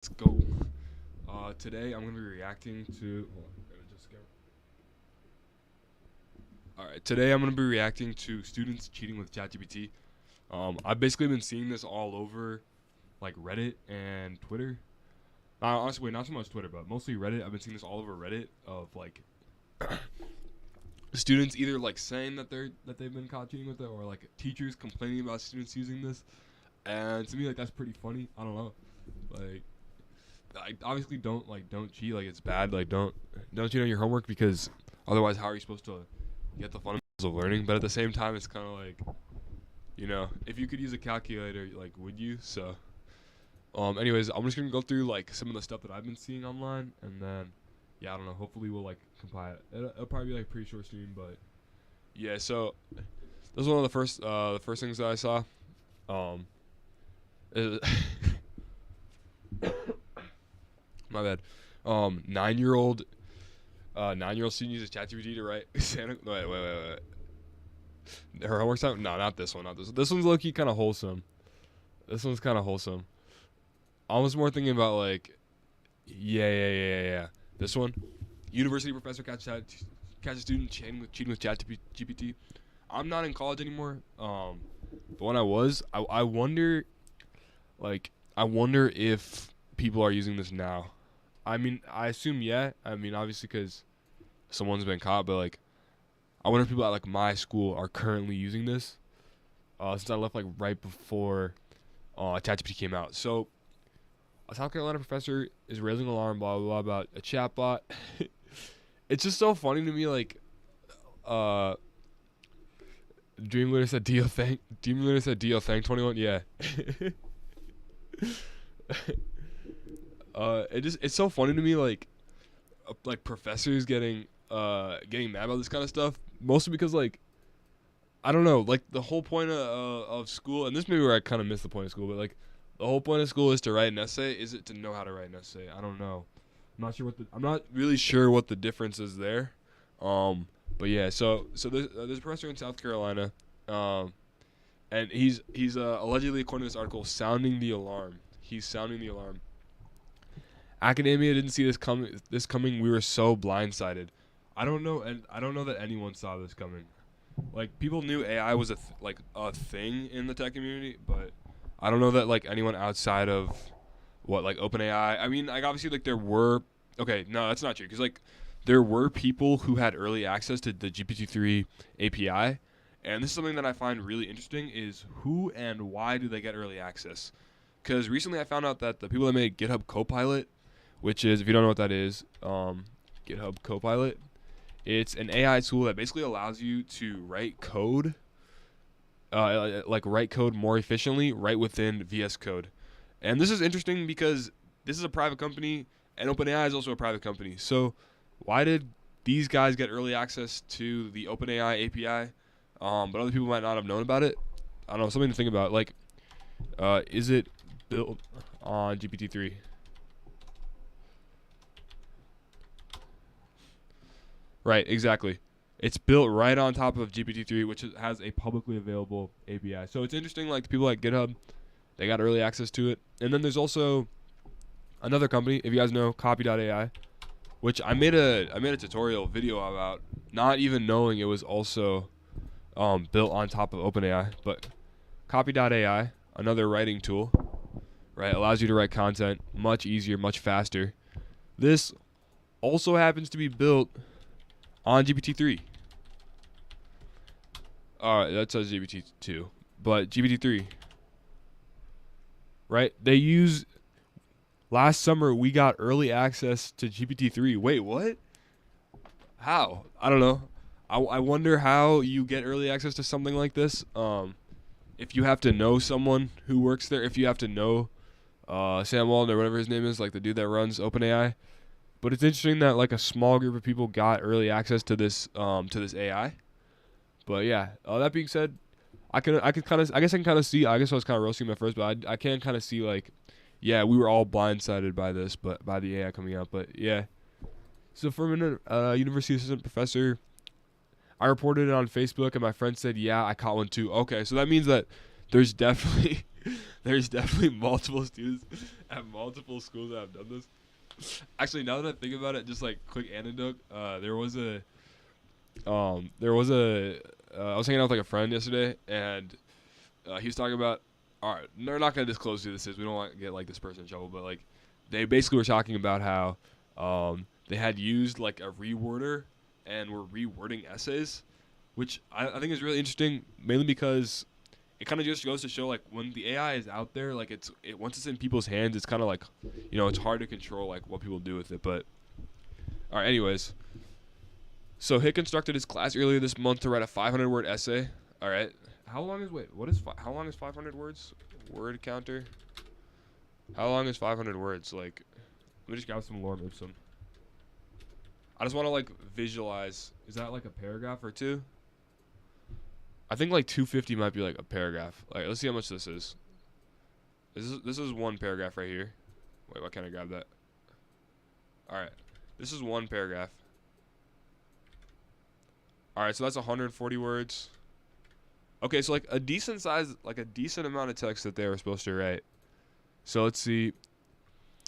Let's go. Today I'm gonna be reacting to. Hold on, gotta just go. All right, today I'm gonna be reacting to students cheating with ChatGPT. I've basically been seeing this all over like Reddit and Twitter. Honestly, wait, not so much Twitter, but mostly Reddit. I've been seeing this all over Reddit of like students either like saying that they've been caught cheating with it, or like teachers complaining about students using this. And to me, like that's pretty funny. I don't know, like I obviously don't cheat. Like it's bad. Like don't cheat on your homework because otherwise, how are you supposed to get the fundamentals of learning? But at the same time, it's kind of like if you could use a calculator, like would you? So, anyways, I'm just gonna go through like some of the stuff that I've been seeing online, and then yeah, I don't know. Hopefully, we'll like compile it. It'll probably be like pretty short stream, but yeah. So this was one of the first things that I saw. Um, it- my bad. 9-year old student uses ChatGPT to write Santa. Wait. Her homework's time? No, not this one. Not this one. This one's low key kind of wholesome. This one's kind of wholesome. I was more thinking about like, yeah. This one, university professor catches student cheating with ChatGPT. I'm not in college anymore. But when I was, I wonder, I wonder if people are using this now. I mean, I assume yeah. I mean, obviously because someone's been caught, but like, I wonder if people at like my school are currently using this. Since I left like right before ChatGPT came out. So a South Carolina professor is raising alarm, blah blah blah, about a chatbot. It's just so funny to me, like, uh, Dream Leader said Dio thank 21. Yeah. It's so funny to me, like professors getting mad about this kind of stuff, mostly because like I don't know, like the whole point of school, and this may be where I kind of miss the point of school, but like the whole point of school is to write an essay. Is it to know how to write an essay? I don't know. I'm not really sure what the difference is there. Um, but yeah, so there's a professor in South Carolina, um, and he's allegedly, according to this article, sounding the alarm. He's sounding the alarm. Academia didn't see this coming. We were so blindsided. I don't know, and I don't know that anyone saw this coming. Like people knew AI was like a thing in the tech community, but I don't know that like anyone outside of what like OpenAI. I mean, like obviously like there were. Okay, no, that's not true because like there were people who had early access to the GPT-3 API, and this is something that I find really interesting: is who and why do they get early access? Because recently I found out that the people that made GitHub Copilot, which is, if you don't know what that is, GitHub Copilot, it's an AI tool that basically allows you to write code, like write code more efficiently right within VS Code. And this is interesting because this is a private company, and OpenAI is also a private company. So why did these guys get early access to the OpenAI API, but other people might not have known about it? I don't know, something to think about. Like, is it built on GPT-3? Right, exactly. It's built right on top of GPT-3, which has a publicly available API. So it's interesting, like the people at GitHub, they got early access to it. And then there's also another company, if you guys know, Copy.ai, which I made a tutorial video about, not even knowing it was also built on top of OpenAI. But Copy.ai, another writing tool, right, allows you to write content much easier, much faster. This also happens to be built on GPT-3. That says GPT-2, but GPT-3, right? They use last summer we got early access to GPT-3. Wait, what? How? I don't know. I wonder how you get early access to something like this. If you have to know someone who works there, if you have to know Sam Walton or whatever his name is, like the dude that runs OpenAI. But it's interesting that like a small group of people got early access to this AI. But yeah, that being said, I could kind of, I guess I can kind of see. I guess I was kind of roasting him at first, but I can kind of see like, yeah, we were all blindsided by this, but by the AI coming out. But yeah, so for a minute, university assistant professor, I reported it on Facebook, and my friend said, yeah, I caught one too. Okay, so that means that there's definitely there's definitely multiple students at multiple schools that have done this. Actually, now that I think about it, just like quick anecdote, I was hanging out with like a friend yesterday, and he was talking about. All right, they're not gonna disclose who this is. We don't want to get like this person in trouble, but like, they basically were talking about how they had used like a reworder and were rewording essays, which I think is really interesting, mainly because it kind of just goes to show like when the AI is out there, like once it's in people's hands, it's kind of like, it's hard to control like what people do with it. But all right, anyways, so Hick instructed his class earlier this month to write a 500-word essay. All right, how long is 500 words? Word counter. How long is 500 words? Like, let me just grab some lorem ipsum. I just want to like visualize. Is that like a paragraph or two? I think like 250 might be like a paragraph. Like, let's see how much this is. This is one paragraph right here. Wait, why can't I grab that? All right, this is one paragraph. All right, so that's 140 words. Okay, so like a decent amount of text that they were supposed to write. So let's see.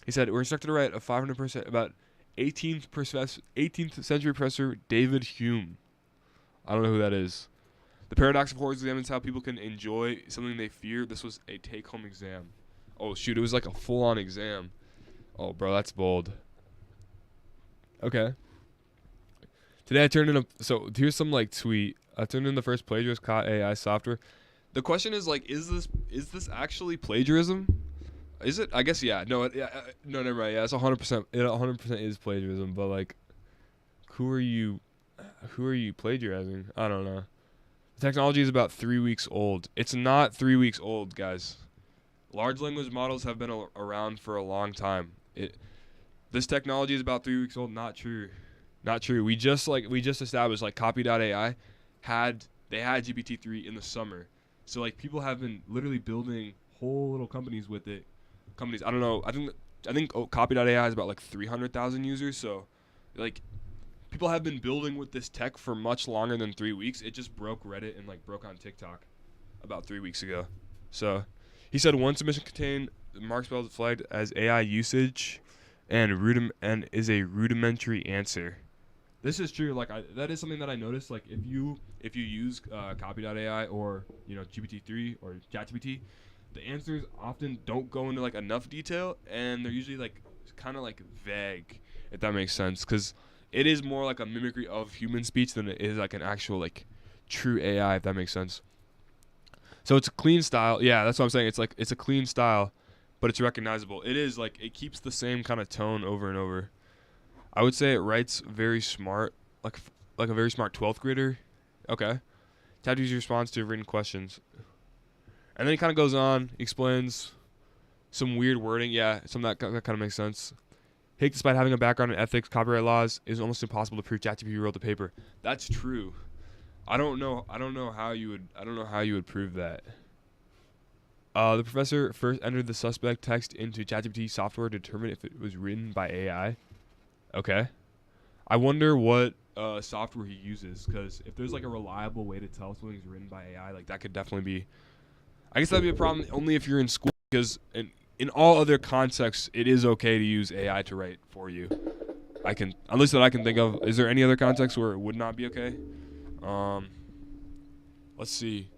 He said we're instructed to write a 500% about 18th century professor David Hume. I don't know who that is. The paradox of horror examines how people can enjoy something they fear. This was a take-home exam. Oh shoot, it was like a full-on exam. Oh bro, that's bold. Okay. Today I turned in so here's some like tweet. I turned in the first plagiarist caught AI software. The question is like, is this actually plagiarism? Is it? I guess yeah. No, no, never mind. Yeah, it's 100%. It 100% is plagiarism. But like, who are you plagiarizing? I don't know. The technology is about 3 weeks old. It's not 3 weeks old, guys. Large language models have been around for a long time. This technology is about 3 weeks old. Not true. Not true. We just established like copy.ai had GPT-3 in the summer. So like people have been literally building whole little companies with it. I don't know. I think copy.ai has about like 300,000 users. So like people have been building with this tech for much longer than 3 weeks. It just broke Reddit and like broke on TikTok about 3 weeks ago. So he said one submission contained marks flagged as AI usage and is a rudimentary answer. This is true. Like that is something that I noticed. Like if you use copy.ai or GPT-3 or ChatGPT, the answers often don't go into like enough detail, and they're usually like kind of like vague, if that makes sense, because it is more like a mimicry of human speech than it is like an actual like true AI, if that makes sense. So it's a clean style. Yeah, that's what I'm saying. It's a clean style, but it's recognizable. It is like it keeps the same kind of tone over and over. I would say it writes very smart, like a very smart 12th grader. Okay. ChatGPT's response to written questions. And then he kind of goes on, explains some weird wording. Yeah, some that kind of makes sense. Hick, despite having a background in ethics, copyright laws, it is almost impossible to prove ChatGPT wrote the paper. That's true. I don't know how you would prove that. The professor first entered the suspect text into ChatGPT software to determine if it was written by AI. Okay. I wonder what software he uses, because if there's like a reliable way to tell if something's written by AI, like that could definitely be. I guess that'd be a problem only if you're in school, because in all other contexts, it is okay to use AI to write for you. At least that I can think of. Is there any other context where it would not be okay? Let's see.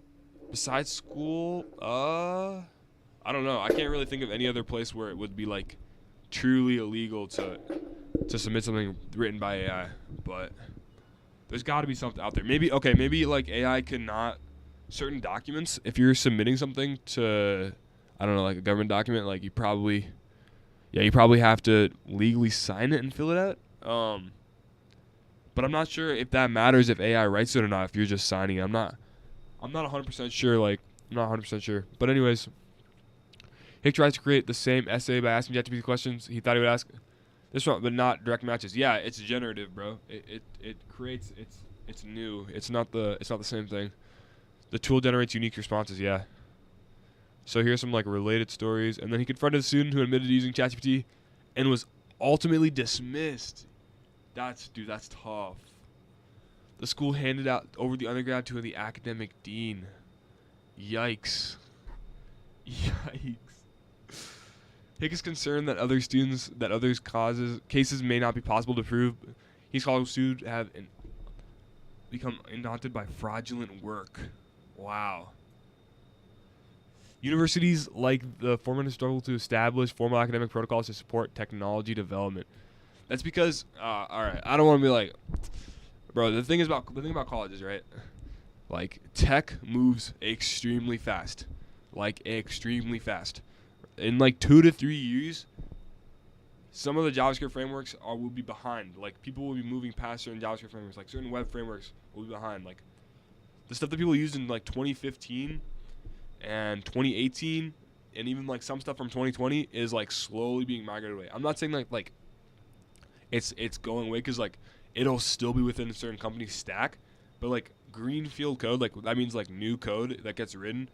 Besides school, I don't know. I can't really think of any other place where it would be like truly illegal to submit something written by AI, but there's got to be something out there. Maybe like AI cannot certain documents. If you're submitting something to, I don't know, like a government document, like you probably have to legally sign it and fill it out. But I'm not sure if that matters if AI writes it or not. If you're just signing it, I'm not 100% sure. Like I'm not 100% sure. But anyways, Hick tries to create the same essay by asking ChatGPT questions he thought he would ask. This one, but not direct matches. Yeah, it's generative, bro. It creates. It's new. It's not the same thing. The tool generates unique responses. Yeah. So here's some like related stories, and then he confronted a student who admitted to using ChatGPT, and was ultimately dismissed. That's tough. The school handed out over the undergrad to the academic dean. Yikes. Yikes. Hick is concerned that others causes cases may not be possible to prove. He's called sued have become inundated by fraudulent work. Wow. Universities like the former struggle to establish formal academic protocols to support technology development. That's because, all right, I don't want to be like, bro. The thing about colleges, right? Like tech moves extremely fast, In like 2 to 3 years, some of the JavaScript frameworks will be behind. Like people will be moving past certain JavaScript frameworks. Like certain web frameworks will be behind. Like the stuff that people used in like 2015 and 2018, and even like some stuff from 2020 is like slowly being migrated away. I'm not saying like it's going away because like it'll still be within a certain company's stack, but like greenfield code, like that means like new code that gets written,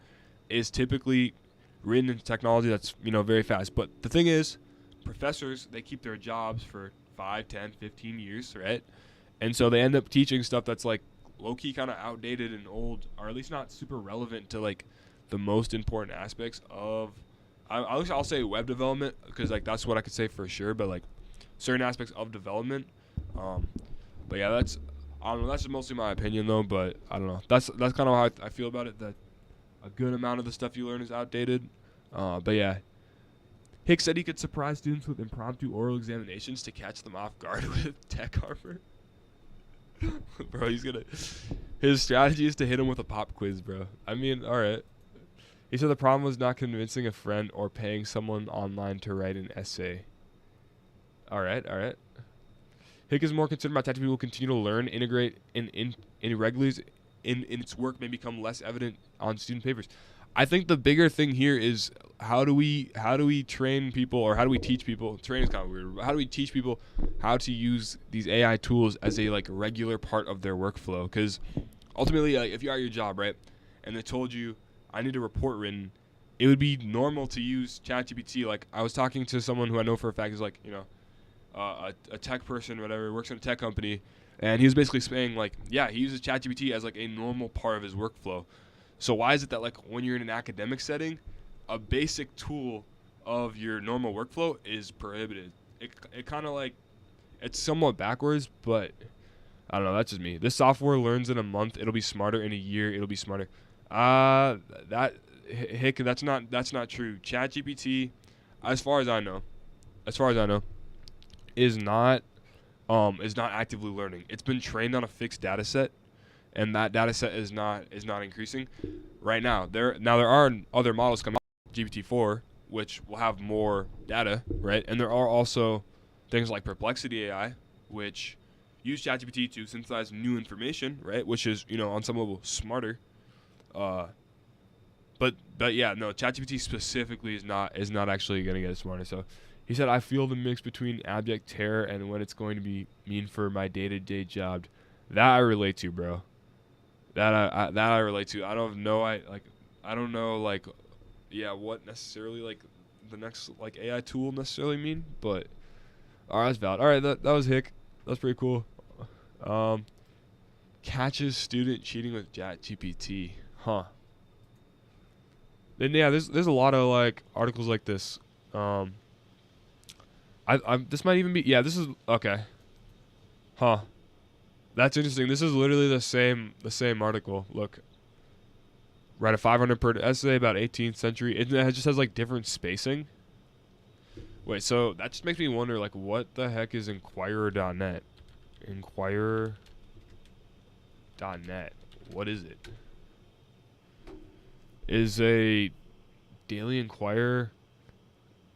is typically written in technology that's very fast. But the thing is, professors, they keep their jobs for 5, 10, 15 years, right? And so they end up teaching stuff that's like low-key kind of outdated and old, or at least not super relevant to like the most important aspects of I'll say web development, because like that's what I could say for sure, but like certain aspects of development. But yeah, that's that's mostly my opinion though, but I don't know. That's kind of how I feel about it, that a good amount of the stuff you learn is outdated. But yeah, Hicks said he could surprise students with impromptu oral examinations to catch them off guard with tech armor. Bro, his strategy is to hit him with a pop quiz, bro. I mean, alright. He said the problem was not convincing a friend or paying someone online to write an essay. Alright. Hick is more concerned about ChatGPT will continue to learn, integrate, and irregularities in its work may become less evident on student papers. I think the bigger thing here is how do we train people, or how do we teach people? Train is kind of weird. How do we teach people how to use these AI tools as a like regular part of their workflow? Because ultimately, if you're at your job, right, and they told you I need a report written, it would be normal to use ChatGPT. Like I was talking to someone who I know for a fact is like a tech person, whatever, works in a tech company, and he was basically saying like, yeah, he uses ChatGPT as like a normal part of his workflow. So why is it that like when you're in an academic setting, a basic tool of your normal workflow is prohibited? It kind of like, it's somewhat backwards, but I don't know. That's just me. This software learns in a month. It'll be smarter in a year. It'll be smarter. That's not true. ChatGPT, as far as I know, is not actively learning. It's been trained on a fixed data set, and that data set is not increasing right now. There are other models coming out, GPT-4, which will have more data, right? And there are also things like Perplexity AI, which use ChatGPT to synthesize new information, right? Which is, on some level smarter. But yeah, no, ChatGPT specifically is not actually going to get it smarter. So he said, I feel the mix between abject terror and what it's going to mean for my day-to-day job. That I relate to, bro. That I relate to. I don't know what necessarily like the next like AI tool necessarily mean, but alright, that's valid. Alright, that was Hick. That's pretty cool. Catches student cheating with ChatGPT. Huh. Then yeah, there's a lot of like articles like this. This might even be, yeah, this is okay. Huh. That's interesting. This is literally the same article. Look. Write a 500 per essay about 18th century. It just has like different spacing. Wait, so that just makes me wonder like what the heck is Inquirer.net? Inquirer.net. What is it? Is a Daily Inquirer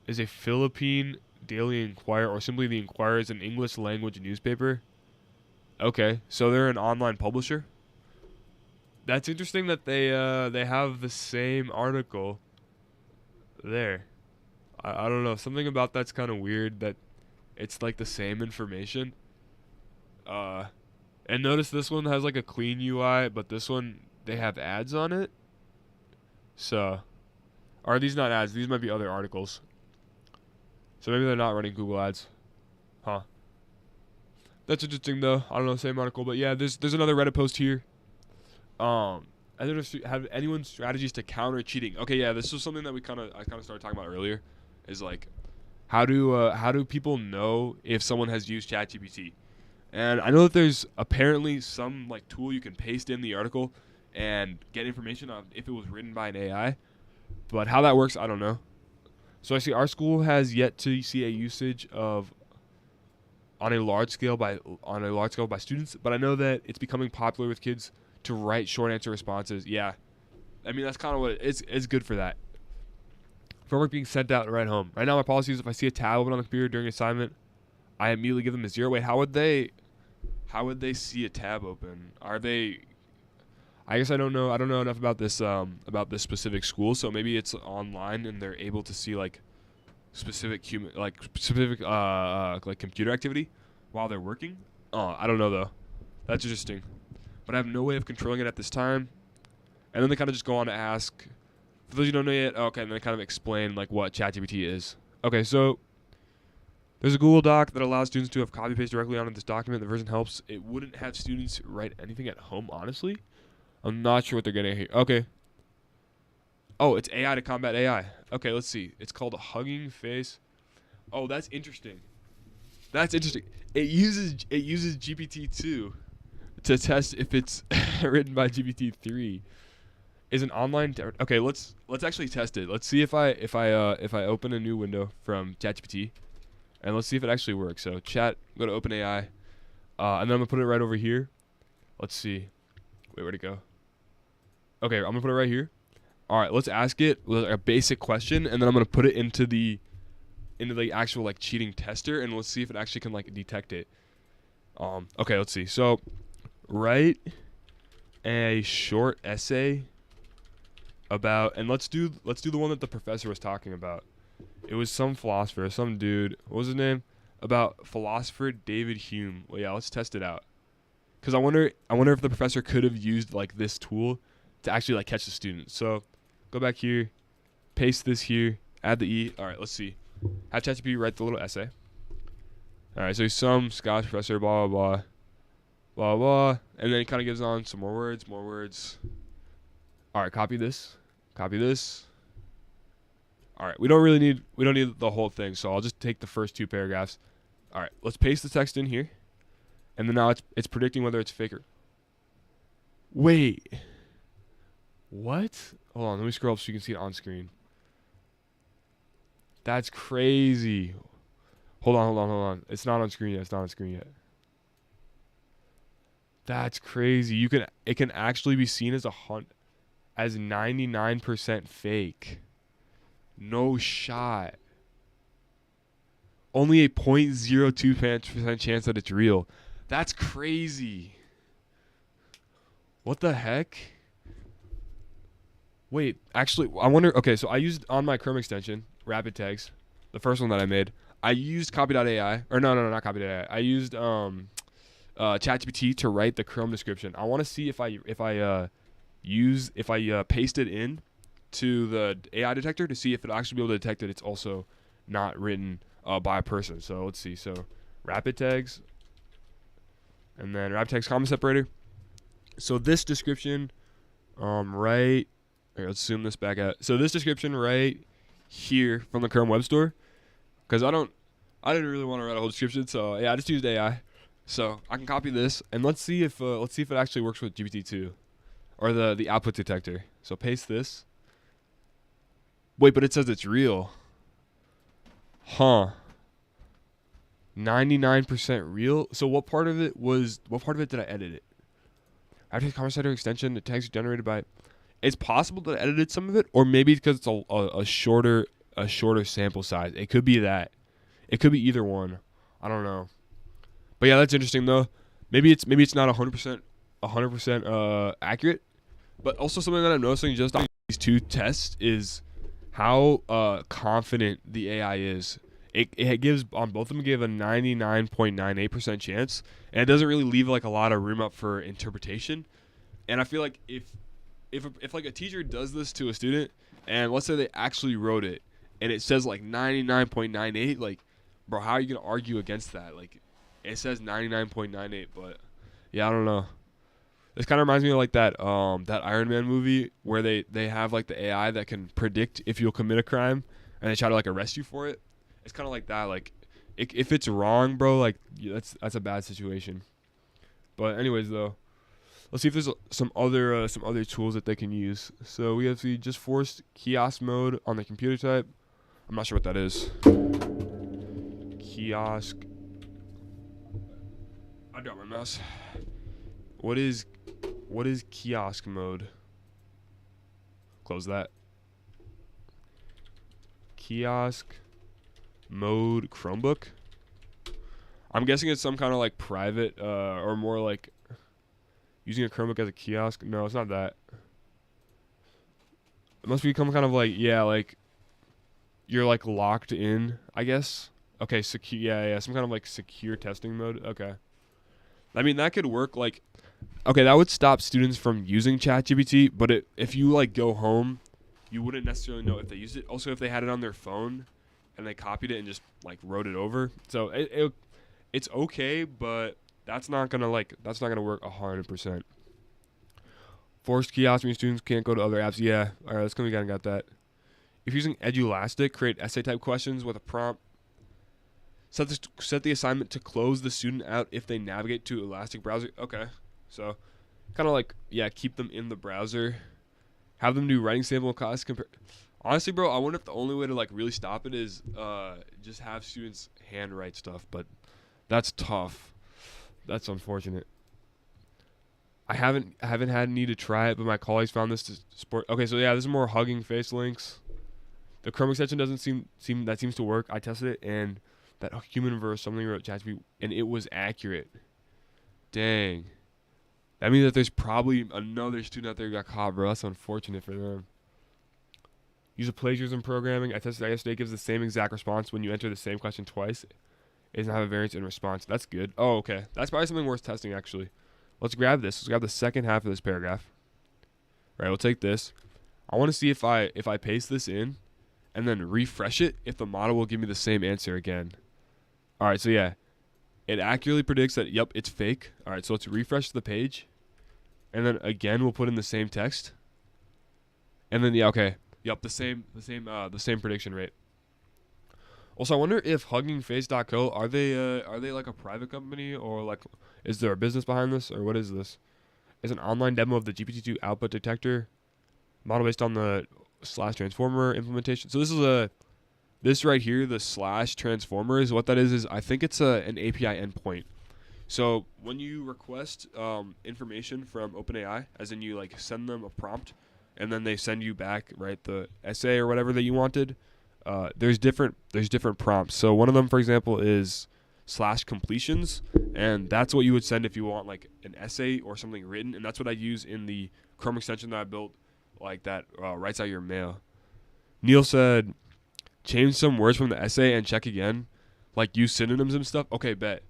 is a Philippine Daily Inquirer, or simply the Inquirer, is an English language newspaper. Okay, so they're an online publisher. That's interesting that they have the same article there. I don't know, something about that's kind of weird that it's like the same information. And notice this one has like a clean UI, but this one they have ads on it. So, are these not ads? These might be other articles. So maybe they're not running Google Ads. Huh. That's interesting though. I don't know, same article, but yeah, there's another Reddit post here. have anyone's strategies to counter cheating? Okay, yeah, this was something that I kind of started talking about earlier. Is like how do people know if someone has used ChatGPT? And I know that there's apparently some like tool you can paste in the article and get information on if it was written by an AI. But how that works, I don't know. So I see our school has yet to see a usage of on a large scale by students, but I know that it's becoming popular with kids to write short answer responses. Yeah, I mean that's kind of what it's good for that. For work being sent out right home. Right now, my policy is if I see a tab open on the computer during assignment, I immediately give them a 0. Wait, how would they see a tab open? Are they? I guess I don't know. I don't know enough about this specific school. So maybe it's online and they're able to see like specific like computer activity while they're working. Oh, I don't know though. That's interesting, but I have no way of controlling it at this time. And then they kind of just go on to ask, for those who don't know yet, okay, and then they kind of explain like what ChatGPT is. Okay, so there's a Google Doc that allows students to have copy paste directly onto this document. The version helps. It wouldn't have students write anything at home, honestly. I'm not sure what they're getting at here. Okay. Oh, it's AI to combat AI. Okay, let's see. It's called a Hugging Face. Oh, that's interesting. That's interesting. It uses GPT-2 to test if it's written by GPT-3. Is an online okay, let's actually test it. Let's see if I open a new window from ChatGPT and let's see if it actually works. So go to openai. And then I'm going to put it right over here. Let's see. Wait, where'd it go? Okay, I'm going to put it right here. All right, let's ask it a basic question, and then I'm gonna put it into the actual like cheating tester, and let's see if it actually can like detect it. Okay, let's see. So, write a short essay about, and let's do the one that the professor was talking about. It was some philosopher, some dude. What was his name? About philosopher David Hume. Well, yeah, let's test it out. Cause I wonder if the professor could have used like this tool to actually like catch the student. So. Go back here, paste this here, add the E. All right, let's see. Have ChatGPT write the little essay. All right, so some Scottish professor, blah, blah, blah, blah, blah. And then it kind of gives on some more words. All right, copy this. All right, we don't need the whole thing, so I'll just take the first 2 paragraphs. All right, let's paste the text in here. And then now it's predicting whether it's fake or... Wait. What? Hold on, let me scroll up so you can see it on screen. That's crazy. Hold on. It's not on screen yet. That's crazy. It can actually be seen as 99% fake. No shot. Only a 0.02% chance that it's real. That's crazy. What the heck? Wait, actually, I wonder... Okay, so I used on my Chrome extension, Rapid Tags, the first one that I made. I used copy.ai. Or no, not copy.ai. I used ChatGPT to write the Chrome description. I want to see if I paste it in to the AI detector to see if it'll actually be able to detect that it's also not written by a person. So let's see. So Rapid Tags, and then Rapid Tags comma separator. So this description, right... Here, let's zoom this back out. So this description right here from the Chrome Web Store, because I didn't really want to write a whole description, so yeah, I just used AI. So I can copy this, and let's see if it actually works with GPT-2 or the output detector. So paste this. Wait, but it says it's real. Huh. 99% real. So what part of it did I edit it? After the conversator extension, the text generated by... It's possible that I edited some of it, or maybe because it's a shorter sample size. It could be that. It could be either one. I don't know. But yeah, that's interesting though. Maybe it's not 100% accurate. But also something that I'm noticing just on these 2 tests is how confident the AI is. It gives on both of them give a 99.98% chance, and it doesn't really leave like a lot of room up for interpretation. And I feel like if like a teacher does this to a student, and let's say they actually wrote it, and it says like 99.98, like, bro, how are you gonna argue against that? Like, it says 99.98, but yeah, I don't know. This kind of reminds me of like that Iron Man movie where they have like the AI that can predict if you'll commit a crime, and they try to like arrest you for it. It's kind of like that. Like if it's wrong, bro, like that's a bad situation. But anyways, though, let's see if there's some other tools that they can use. So we have the just forced kiosk mode on the computer type. I'm not sure what that is. Kiosk. I dropped my mouse. What is kiosk mode? Close that. Kiosk mode Chromebook. I'm guessing it's some kind of like private or more like using a Chromebook as a kiosk. No, it's not that. It must become kind of like, yeah, like you're like locked in, I guess. Okay, secure. Yeah, some kind of like secure testing mode. Okay. I mean, that could work. Like, okay, that would stop students from using ChatGPT, but if you like go home, you wouldn't necessarily know if they used it. Also, if they had it on their phone and they copied it and just like wrote it over. So it's okay, but that's not gonna work 100%. Forced kiosk means students can't go to other apps. Yeah, all right, let's go. We kind of got that. If using Edulastic, create essay type questions with a prompt. Set the assignment to close the student out if they navigate to Elastic browser. Okay, so kind of like, yeah, keep them in the browser. Have them do writing sample class compare. Honestly, bro, I wonder if the only way to like really stop it is just have students handwrite stuff, but that's tough. That's unfortunate. I haven't had need to try it, but my colleagues found this to support. Okay, so yeah, this is more Hugging Face links. The Chrome extension doesn't seems to work. I tested it, and that human verse something wrote ChatGPT, and it was accurate. Dang. That means that there's probably another student out there who got caught, bro. That's unfortunate for them. Use a plagiarism programming. I tested that yesterday. It gives the same exact response when you enter the same question twice. It doesn't have a variance in response. That's good. Oh, okay. That's probably something worth testing, actually. Let's grab this. Let's grab the second half of this paragraph. All right, we'll take this. I want to see if I paste this in and then refresh it, if the model will give me the same answer again. All right, so yeah. It accurately predicts that, yep, it's fake. All right, so let's refresh the page. And then again, we'll put in the same text. And then, yeah, okay. Yep, the same prediction rate. Also, I wonder if HuggingFace.co, are they like a private company, or like is there a business behind this, or what is this? It's an online demo of the GPT-2 output detector model based on the /transformer implementation. So this right here, the /transformer, is what that is I think it's an API endpoint. So when you request information from OpenAI, as in you like send them a prompt, and then they send you back, right, the essay or whatever that you wanted. There's different prompts. So one of them, for example, is /completions, and that's what you would send if you want like an essay or something written, and that's what I use in the Chrome extension that I built, like that writes out your mail. Neil said, change some words from the essay and check again, like use synonyms and stuff. Okay, bet.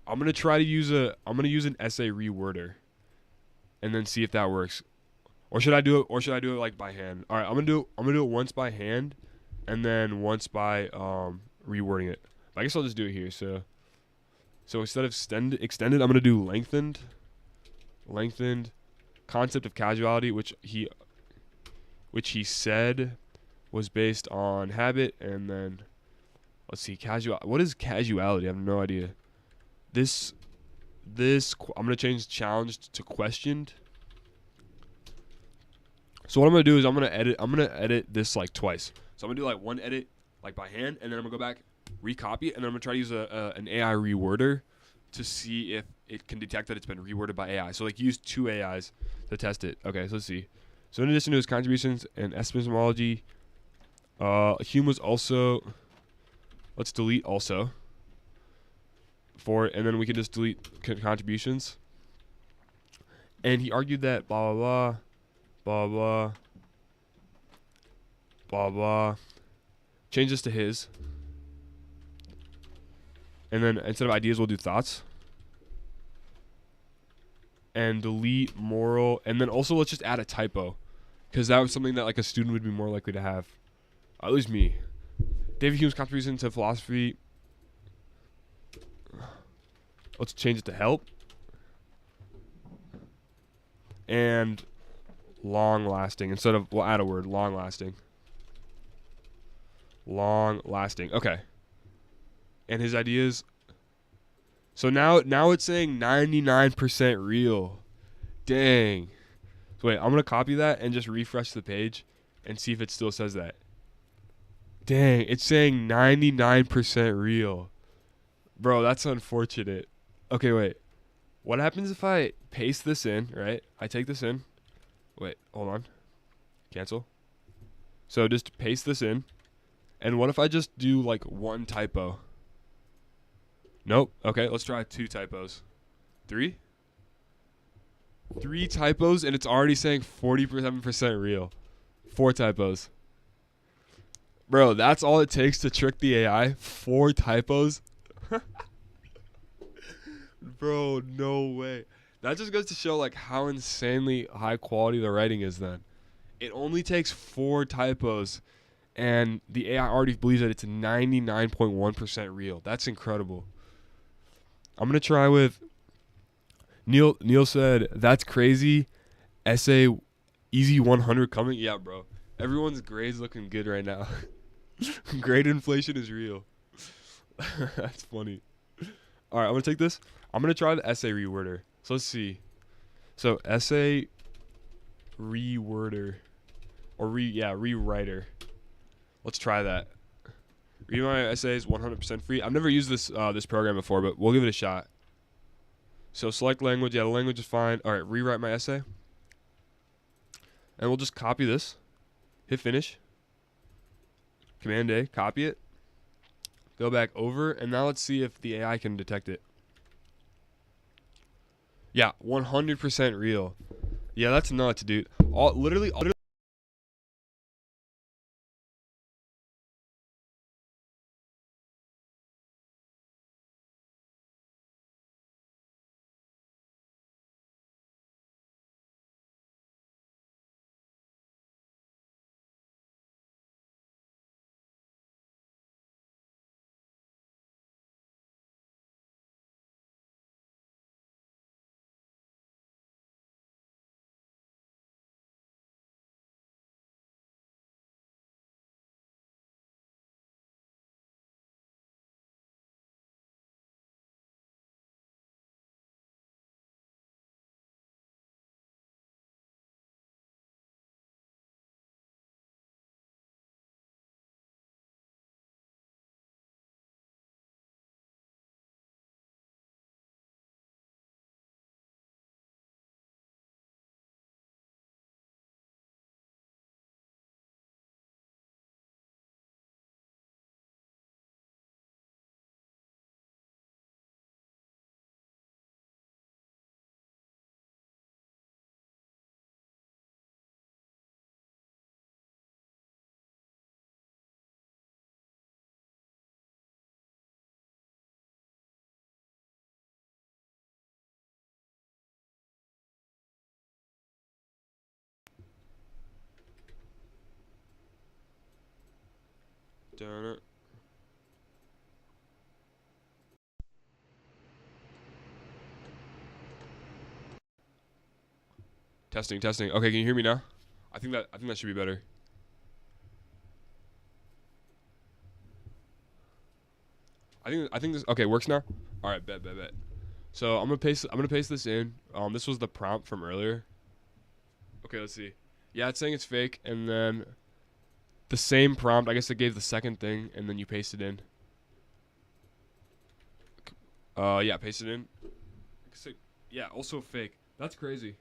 I'm gonna use an essay reworder, and then see if that works. Or should I do it like by hand? All right, I'm gonna do it once by hand, and then once by rewording it. I guess I'll just do it here. So instead of extended, I'm gonna do lengthened. Concept of casuality, which he said was based on habit, and then let's see, what is casuality? I have no idea. This I'm gonna change challenged to questioned. So what I'm gonna do is I'm gonna edit this like twice. So I'm gonna do like one edit like by hand, and then I'm gonna go back, recopy it, and then I'm gonna try to use an AI reworder to see if it can detect that it's been reworded by AI. So like use two AIs to test it. Okay, so let's see. So in addition to his contributions in epistemology, Hume was also, let's delete also for it, and then we can just delete contributions. And he argued that blah blah blah blah blah blah blah. Change this to his. And then instead of ideas, we'll do thoughts. And delete moral. And then also let's just add a typo, because that was something that like a student would be more likely to have. At least me. David Hume's contribution to philosophy. Let's change it to help. and long lasting instead of, we'll add a word, long lasting. Long lasting. Okay. And his ideas. So now it's saying 99% real. Dang. So wait, I'm going to copy that and just refresh the page and see if it still says that. Dang, it's saying 99% real. Bro, that's unfortunate. Okay, wait. What happens if I paste this in, right? I take this in. Wait, hold on. Cancel. So just paste this in. And what if I just do like one typo? Nope. Okay, let's try 2 typos. 3? 3 typos and it's already saying 47% real. 4 typos. Bro, that's all it takes to trick the AI? 4 typos? Bro, no way. That just goes to show like how insanely high quality the writing is then. It only takes 4 typos and the AI already believes that it's 99.1% real. That's incredible. I'm going to try with Neil said, "That's crazy. Essay easy 100 coming." Yeah, bro. Everyone's grades looking good right now. Grade inflation is real. That's funny. All right, I'm going to take this. I'm going to try the essay reworder. So let's see. So essay reworder or rewriter. Let's try that. Read my essays 100% free. I've never used this program before, but we'll give it a shot. So select language. Yeah, the language is fine. All right, rewrite my essay. And we'll just copy this. Hit finish. Command A, copy it. Go back over, and now let's see if the AI can detect it. Yeah, 100% real. Yeah, that's nuts, dude. Literally. Darn it. Testing. Okay, can you hear me now? I think that should be better. I think this okay works now. All right, bet. So I'm gonna paste this in. This was the prompt from earlier. Okay, let's see. Yeah, it's saying it's fake, and then the same prompt. I guess it gave the second thing, and then you paste it in. Yeah, paste it in. Yeah, also fake. That's crazy.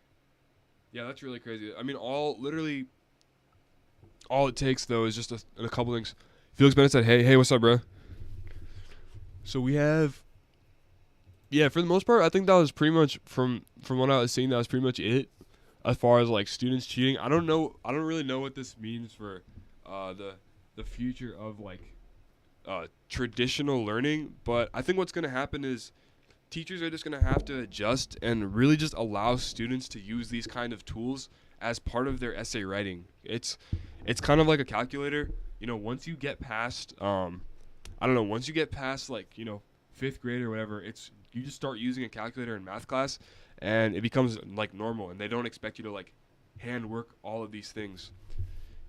Yeah, that's really crazy. I mean, literally, all it takes though is just a couple things. Felix Bennett said, "Hey, what's up, bro?" So we have, yeah, for the most part, I think that was pretty much from what I was seeing. That was pretty much it, as far as like students cheating. I don't know. I don't really know what this means for, the future of like, traditional learning. But I think what's gonna happen is teachers are just going to have to adjust and really just allow students to use these kind of tools as part of their essay writing. It's kind of like a calculator. Once you get past I don't know, once you get past like, fifth grade or whatever, you just start using a calculator in math class, and it becomes like normal, and they don't expect you to like hand work all of these things.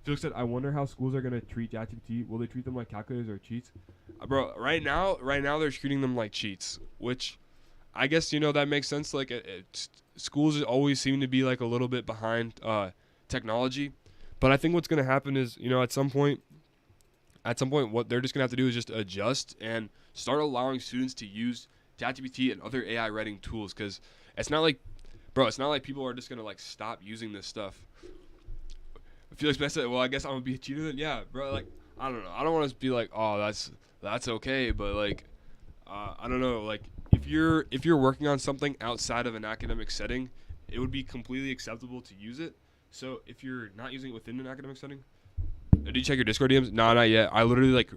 Felix said, "I wonder how schools are gonna treat ChatGPT. Will they treat them like calculators or cheats?" Bro, right now they're treating them like cheats, which I guess that makes sense. Like schools always seem to be like a little bit behind technology, but I think what's gonna happen is at some point what they're just gonna have to do is just adjust and start allowing students to use ChatGPT and other AI writing tools, because it's not like people are just gonna like stop using this stuff. Felix Best said, "Well, I guess I'm gonna be a cheater then." Yeah, bro. Like, I don't know. I don't want to be like, "Oh, that's okay," but like, I don't know. Like, if you're working on something outside of an academic setting, it would be completely acceptable to use it. So if you're not using it within an academic setting, did you check your Discord DMs? No, not yet. I literally like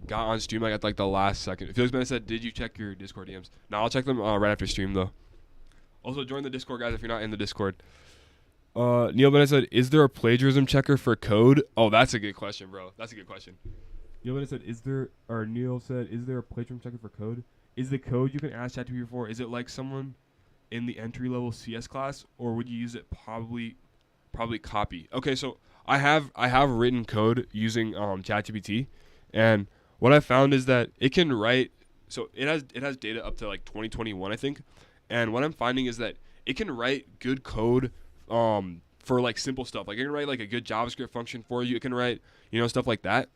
got on stream like at like the last second. Felix Bennett said, "Did you check your Discord DMs?" No, I'll check them right after stream though. Also, join the Discord, guys, if you're not in the Discord. Neil Bennett said, "Is there a plagiarism checker for code?" Oh, that's a good question, bro. That's a good question. Neil Bennett said, Neil said, "Is there a plagiarism checker for code? Is the code you can ask ChatGPT for, is it like someone in the entry-level CS class, or would you use it probably copy?" Okay, so I have written code using ChatGPT, and what I found is that it can write. So it has data up to like 2021, I think, and what I'm finding is that it can write good code for like simple stuff. Like it can write like a good JavaScript function for you. It can write stuff like that.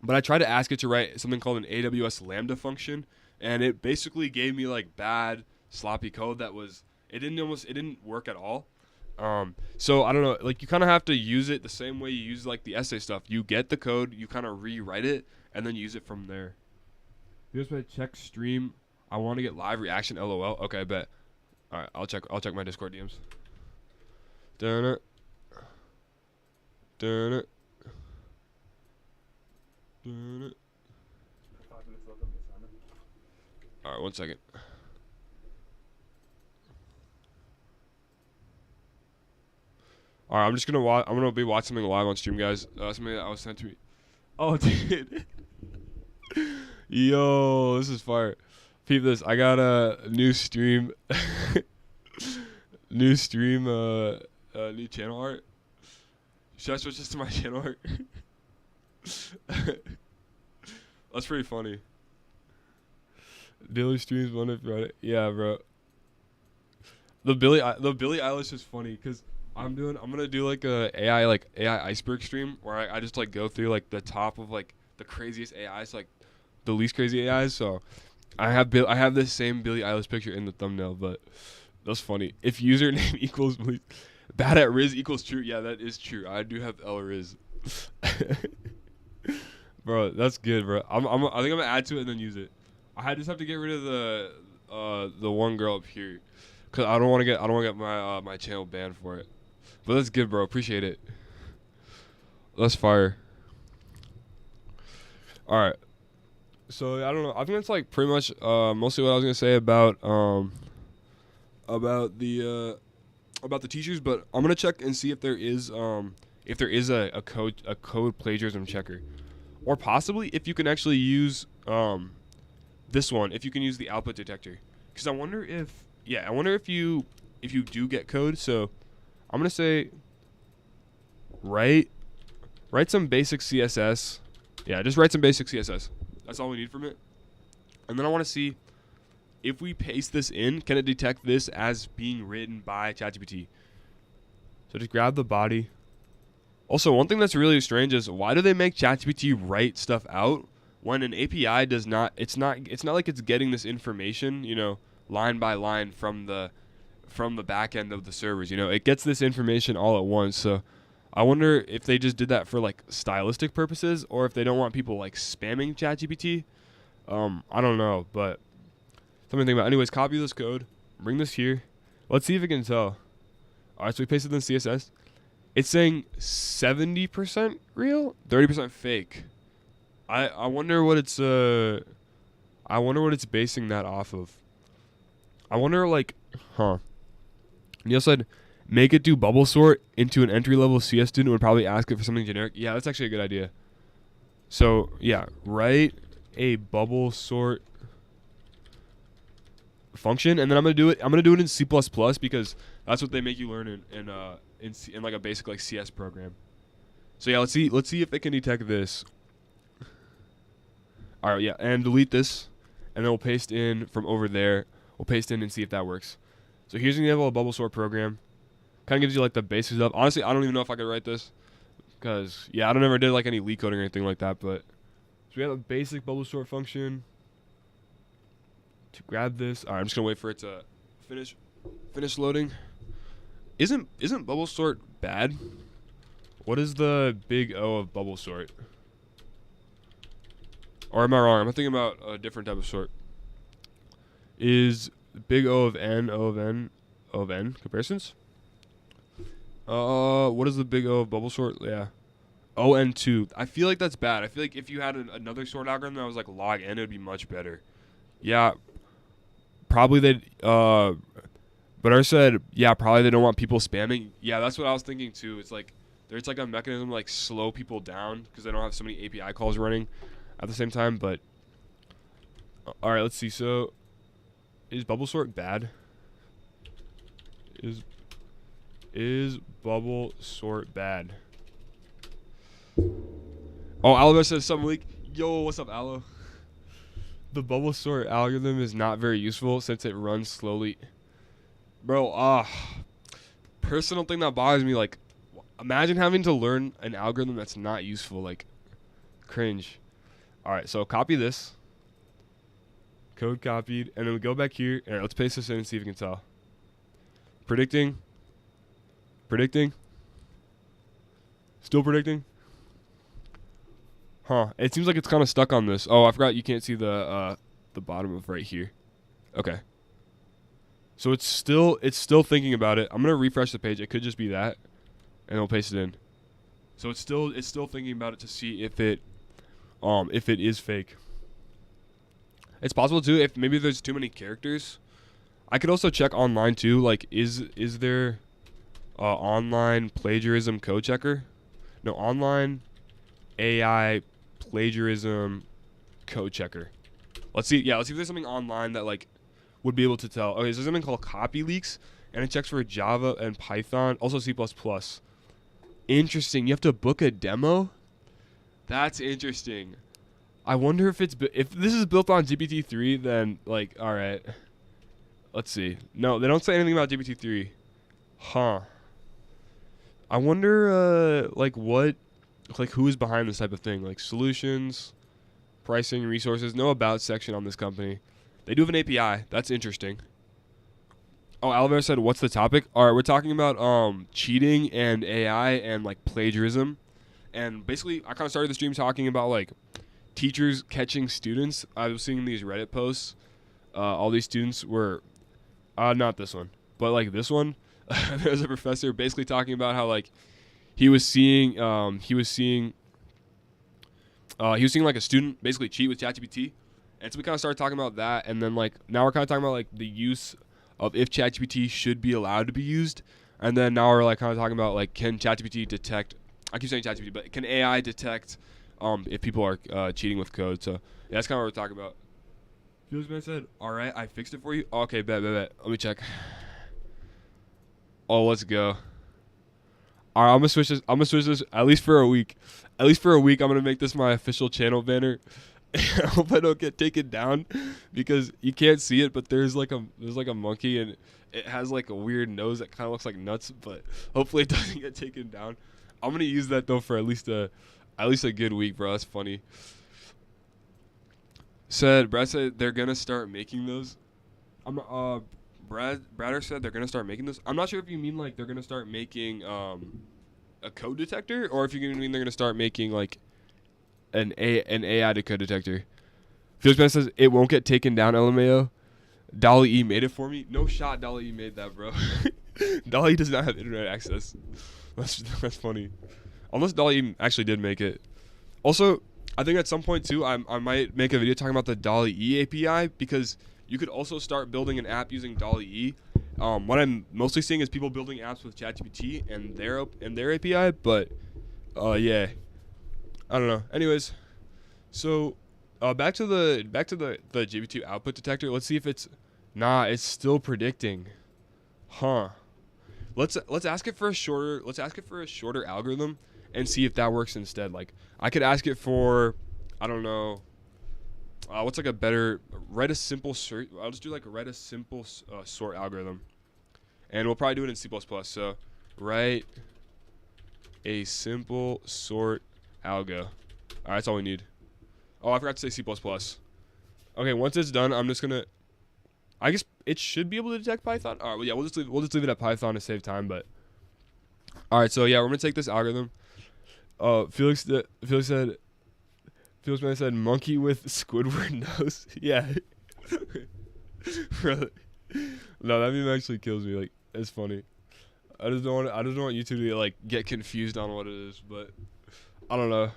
But I tried to ask it to write something called an AWS Lambda function, and it basically gave me like bad sloppy code that was it didn't work at all. So I don't know, like you kind of have to use it the same way you use like the essay stuff. You get the code, you kind of rewrite it, and then use it from there. You just want to check stream. I want to get live reaction. LOL. Okay, I bet. All right, I'll check my Discord DMs. Dun it. Dun it. Dun it. All right, 1 second. All right, I'm just gonna I'm gonna be watching something live on stream, guys. Something that was sent to me. Oh, dude. Yo, this is fire. Peep this. I got a new stream. New stream. New channel art. Should I switch this to my channel art? That's pretty funny. Daily streams Monday, Friday. Yeah, bro. The Billie Eilish is funny because I'm gonna do like a AI iceberg stream where I just like go through like the top of like the craziest AIs, like the least crazy AIs. So I have this same Billie Eilish picture in the thumbnail, but that's funny. If username equals bad at Riz equals true, yeah, that is true. I do have L Riz. Bro, that's good, bro. I think I'm gonna add to it and then use it. I just have to get rid of the one girl up here, cause I don't want to get my my channel banned for it. But that's good, bro. Appreciate it. That's fire. All right. So I don't know. I think that's like pretty much mostly what I was gonna say about the teachers. But I'm gonna check and see if there is a code plagiarism checker, or possibly if you can actually use this one, if you can use the output detector. Because I wonder if you do get code. So I'm gonna say write some basic CSS. Yeah, just write some basic CSS. That's all we need from it. And then I want to see if we paste this in, can it detect this as being written by ChatGPT? So just grab the body. Also, one thing that's really strange is why do they make ChatGPT write stuff out when an API does not? It's not like it's getting this information, line by line from the back end of the servers. It gets this information all at once. So I wonder if they just did that for like stylistic purposes, or if they don't want people like spamming ChatGPT. I don't know, but something to think about. Anyways, copy this code, bring this here. Let's see if it can tell. All right, so we pasted in CSS. It's saying 70% real, 30% fake. I wonder what it's basing that off of. I wonder Neil said, make it do bubble sort into an entry-level CS student would probably ask it for something generic. Yeah, that's actually a good idea. So, yeah, write a bubble sort function, and then I'm gonna do it in C++ because that's what they make you learn in like a basic like CS program. So yeah, let's see if it can detect this. All right, yeah, and delete this, and then we'll paste in from over there. We'll paste in and see if that works. So here's an example of bubble sort program. Kind of gives you like the basics of. Honestly, I don't even know if I could write this, because yeah, I don't ever did like any leak coding or anything like that. But so we have a basic bubble sort function. To grab this, all right, I'm just gonna wait for it to finish loading. Isn't bubble sort bad? What is the big O of bubble sort? Or am I wrong? I'm thinking about a different type of sort. Is big O of n comparisons? What is the big O of bubble sort? Yeah, ON2. I feel like that's bad. I feel like if you had another sort algorithm that was like log n, it would be much better. Yeah, probably they. But I said, yeah, probably they don't want people spamming. Yeah, that's what I was thinking too. It's like there's like a mechanism to like slow people down because they don't have so many API calls running at the same time. But all right, let's see. So is bubble sort bad? Is bubble sort bad? Oh, Alabama says something leak. Yo, what's up, Alo? The bubble sort algorithm is not very useful since it runs slowly. Bro, personal thing that bothers me, like, imagine having to learn an algorithm that's not useful, like, cringe. Alright, so copy this. Code copied, and then we go back here. Alright, let's paste this in and see if we can tell. Predicting. Still predicting. Huh, it seems like it's kind of stuck on this. Oh, I forgot you can't see the bottom of right here. Okay. So it's still thinking about it. I'm gonna refresh the page. It could just be that, and we'll paste it in. So it's still thinking about it to see if it is fake. It's possible too if maybe there's too many characters. I could also check online too. Like, is there online plagiarism code checker? No, online AI plagiarism code checker. Let's see. Yeah, let's see if there's something online that like would be able to tell. Okay, so there's something called copy leaks, and it checks for Java and Python, also C++. Interesting. You have to book a demo? That's interesting. I wonder if if this is built on GPT-3, then like, all right. Let's see. No, they don't say anything about GPT-3. Huh. I wonder like what, like who is behind this type of thing? Like solutions, pricing, resources, no about section on this company. They do have an API. That's interesting. Oh, Alvaro said, what's the topic? All right, we're talking about cheating and AI and like plagiarism. And basically, I kind of started the stream talking about like teachers catching students. I was seeing these Reddit posts. All these students were, not this one, but like this one. There's a professor basically talking about how like he was seeing like a student basically cheat with ChatGPT. And so we kind of started talking about that, and then like now we're kind of talking about like the use of if ChatGPT should be allowed to be used, and then now we're like kind of talking about like can ChatGPT detect? I keep saying ChatGPT, but can AI detect if people are cheating with code? So yeah, that's kind of what we're talking about. Felix Man said, "All right, I fixed it for you." Okay, bet. Let me check. Oh, let's go. All right, I'm gonna switch this at least for a week. I'm gonna make this my official channel banner. I hope I don't get taken down because you can't see it, but there's like a monkey and it has like a weird nose that kind of looks like nuts, but hopefully it doesn't get taken down. I'm gonna use that though for at least a good week, bro. That's funny. Brad said they're gonna start making those. Bradder said they're gonna start making this. I'm not sure if you mean like they're gonna start making a code detector, or if you mean they're gonna start making like an AI to code detector. Felix Man says it won't get taken down. LMAO. Dolly E made it for me. No shot. Dolly E made that, bro. Dolly does not have internet access. That's funny. Unless Dolly E actually did make it. Also, I think at some point too, I might make a video talking about the Dolly E API because you could also start building an app using Dolly E. What I'm mostly seeing is people building apps with ChatGPT and their API, but yeah, I don't know. Anyways, so back to the GPT output detector. Let's see if it's Nah, it's still predicting. Huh. Let's ask it for a shorter algorithm and see if that works instead. Like I could ask it for, I don't know, what's like a better write a simple sort. I'll just do like write a simple sort algorithm, and we'll probably do it in C++. So write a simple sort algo. All right, that's all we need. Oh, I forgot to say C++. Okay, once it's done, I'm just gonna. I guess it should be able to detect Python. All right, well, yeah, we'll just leave it at Python to save time. But all right, so yeah, we're gonna take this algorithm. Felix man said monkey with Squidward nose. Yeah, really. No, that meme actually kills me. Like, it's funny. I just don't want you two to like get confused on what it is, but I don't know.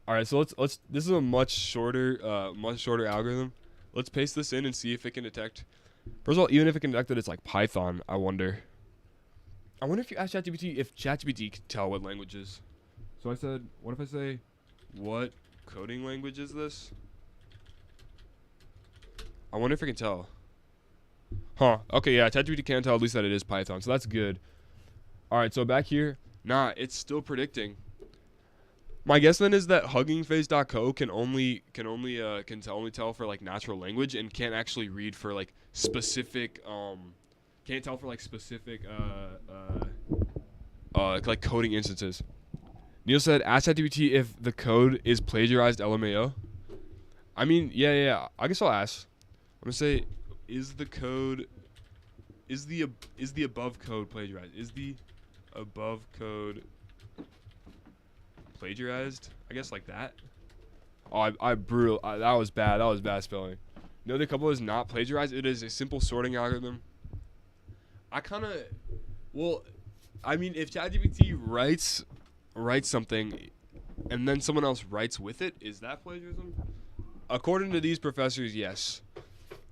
All right, so let's. This is a much shorter algorithm. Let's paste this in and see if it can detect. First of all, even if it can detect that it's like Python, I wonder if you ask ChatGPT if ChatGPT can tell what languages. So I said, what if I say, what coding language is this? I wonder if it can tell. Huh. Okay, yeah, ChatGPT can tell at least that it is Python, so that's good. All right, so back here, nah, it's still predicting. My guess then is that huggingface.co can only tell for like natural language and can't actually read for like specific can't tell for like specific like coding instances. Neil said, ask ChatGPT if the code is plagiarized LMAO. I mean, yeah. I guess I'll ask. I'm gonna say, is the above code plagiarized? Is the above code plagiarized? I guess like that. Oh, I brutal. That was bad. That was bad spelling. No, the couple is not plagiarized. It is a simple sorting algorithm. I kind of, well, I mean, if ChatGPT writes something, and then someone else writes with it, is that plagiarism? According to these professors, yes.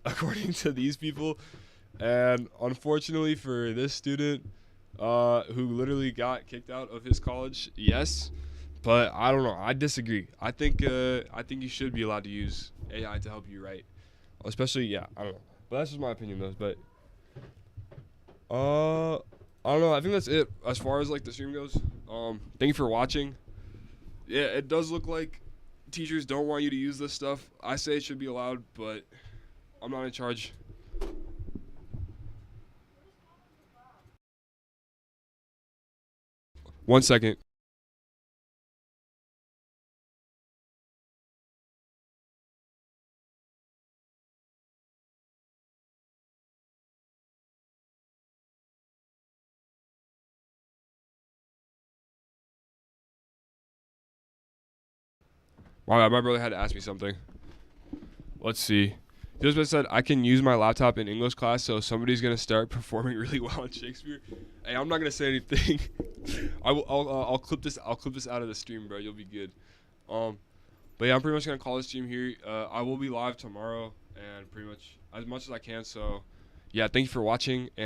According to these people, and unfortunately for this student, who literally got kicked out of his college, yes. But I don't know. I disagree. I think you should be allowed to use AI to help you write, especially yeah. I don't know. But that's just my opinion, though. But I don't know. I think that's it as far as like the stream goes. Thank you for watching. Yeah, it does look like teachers don't want you to use this stuff. I say it should be allowed, but I'm not in charge. One second. My brother had to ask me something. Let's see. He just said I can use my laptop in English class, so somebody's gonna start performing really well in Shakespeare. Hey, I'm not gonna say anything. I'll clip this. I'll clip this out of the stream, bro. You'll be good. But yeah, I'm pretty much gonna call this stream here. I will be live tomorrow, and pretty much as I can. So, yeah, thank you for watching. And